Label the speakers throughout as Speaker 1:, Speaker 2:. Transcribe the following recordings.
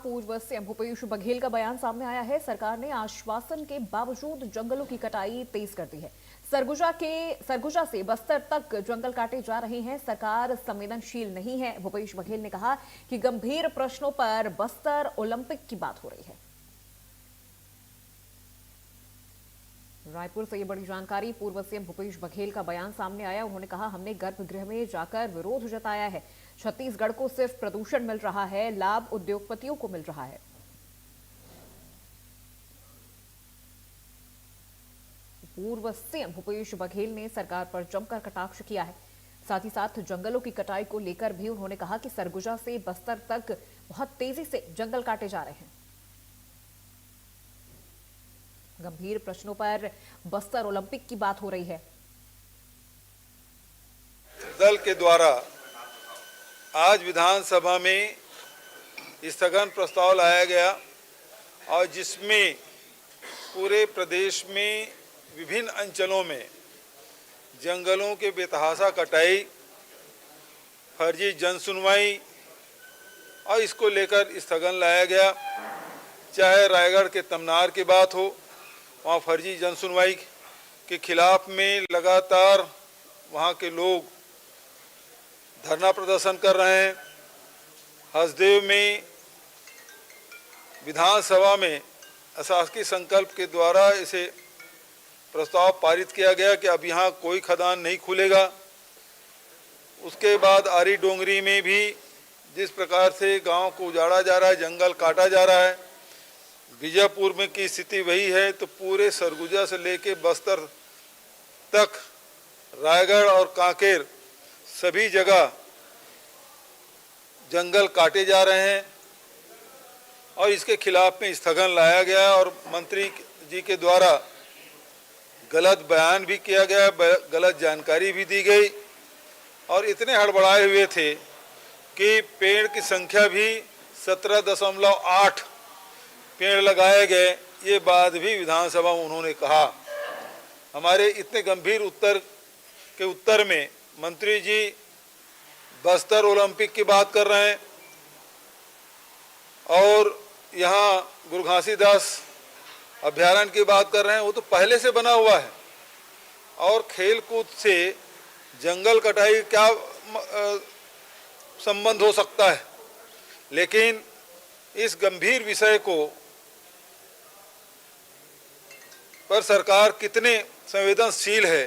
Speaker 1: पूर्व सीएम भूपेश बघेल का बयान सामने आया है। सरकार ने आश्वासन के बावजूद जंगलों की कटाई तेज कर दी है। सरगुजा से बस्तर तक जंगल काटे जा रहे हैं। सरकार संवेदनशील नहीं है। भूपेश बघेल ने कहा कि गंभीर प्रश्नों पर बस्तर ओलंपिक की बात हो रही है। रायपुर से ये बड़ी जानकारी। पूर्व सीएम भूपेश बघेल का बयान सामने आया। उन्होंने कहा, हमने गर्भगृह में जाकर विरोध जताया है। छत्तीसगढ़ को सिर्फ प्रदूषण मिल रहा है, लाभ उद्योगपतियों को मिल रहा है। पूर्व सीएम भूपेश बघेल ने सरकार पर जमकर कटाक्ष किया है। साथ ही साथ जंगलों की कटाई को लेकर भी उन्होंने कहा कि सरगुजा से बस्तर तक बहुत तेजी से जंगल काटे जा रहे हैं। गंभीर प्रश्नों पर बस्तर ओलंपिक की बात हो रही है।
Speaker 2: दल के द्वारा आज विधानसभा में स्थगन प्रस्ताव लाया गया और जिसमें पूरे प्रदेश में विभिन्न अंचलों में जंगलों के बेतहाशा कटाई, फर्जी जनसुनवाई और इसको लेकर स्थगन लाया गया। चाहे रायगढ़ के तमनार की बात हो, वहाँ फर्जी जनसुनवाई के खिलाफ में लगातार वहाँ के लोग धरना प्रदर्शन कर रहे हैं। हसदेव में विधानसभा में अशासकीय संकल्प के द्वारा इसे प्रस्ताव पारित किया गया कि अब यहाँ कोई खदान नहीं खुलेगा। उसके बाद आरी डोंगरी में भी जिस प्रकार से गांव को उजाड़ा जा रहा है, जंगल काटा जा रहा है, बीजापुर में की स्थिति वही है। तो पूरे सरगुजा से लेके बस्तर तक, रायगढ़ और कांकेर सभी जगह जंगल काटे जा रहे हैं और इसके खिलाफ में स्थगन लाया गया और मंत्री जी के द्वारा गलत बयान भी किया गया, गलत जानकारी भी दी गई और इतने हड़बड़ाए हुए थे कि पेड़ की संख्या भी 17.8 पेड़ लगाए गए। ये बात भी विधानसभा में उन्होंने कहा। हमारे इतने गंभीर उत्तर में मंत्री जी बस्तर ओलंपिक की बात कर रहे हैं और यहाँ गुरु घासीदास अभ्यारण्य की बात कर रहे हैं। वो तो पहले से बना हुआ है और खेल कूद से जंगल कटाई क्या संबंध हो सकता है। लेकिन इस गंभीर विषय को पर सरकार कितने संवेदनशील है,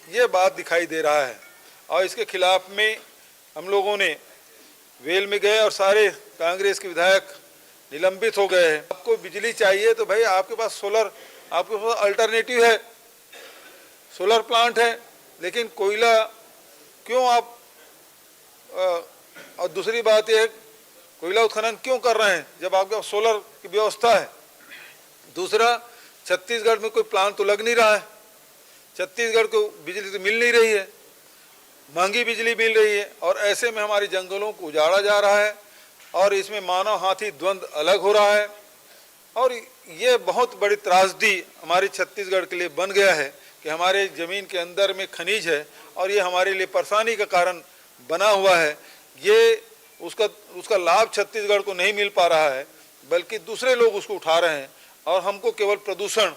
Speaker 2: ये बात दिखाई दे रहा है। और इसके खिलाफ में हम लोगों ने वेल में गए और सारे कांग्रेस के विधायक निलंबित हो गए हैं। आपको बिजली चाहिए तो भाई आपके पास सोलर, आपके पास अल्टरनेटिव है, सोलर प्लांट है, लेकिन कोयला क्यों आप और दूसरी बात यह है, कोयला उत्खनन क्यों कर रहे हैं जब आपके पास सोलर की व्यवस्था है। दूसरा, छत्तीसगढ़ में कोई प्लांट तो लग नहीं रहा है, छत्तीसगढ़ को बिजली तो मिल नहीं रही है, महंगी बिजली मिल रही है और ऐसे में हमारे जंगलों को उजाड़ा जा रहा है और इसमें मानव हाथी द्वंद्व अलग हो रहा है। और ये बहुत बड़ी त्रासदी हमारे छत्तीसगढ़ के लिए बन गया है कि हमारे ज़मीन के अंदर में खनिज है और ये हमारे लिए परेशानी का कारण बना हुआ है। ये उसका लाभ छत्तीसगढ़ को नहीं मिल पा रहा है, बल्कि दूसरे लोग उसको उठा रहे हैं और हमको केवल प्रदूषण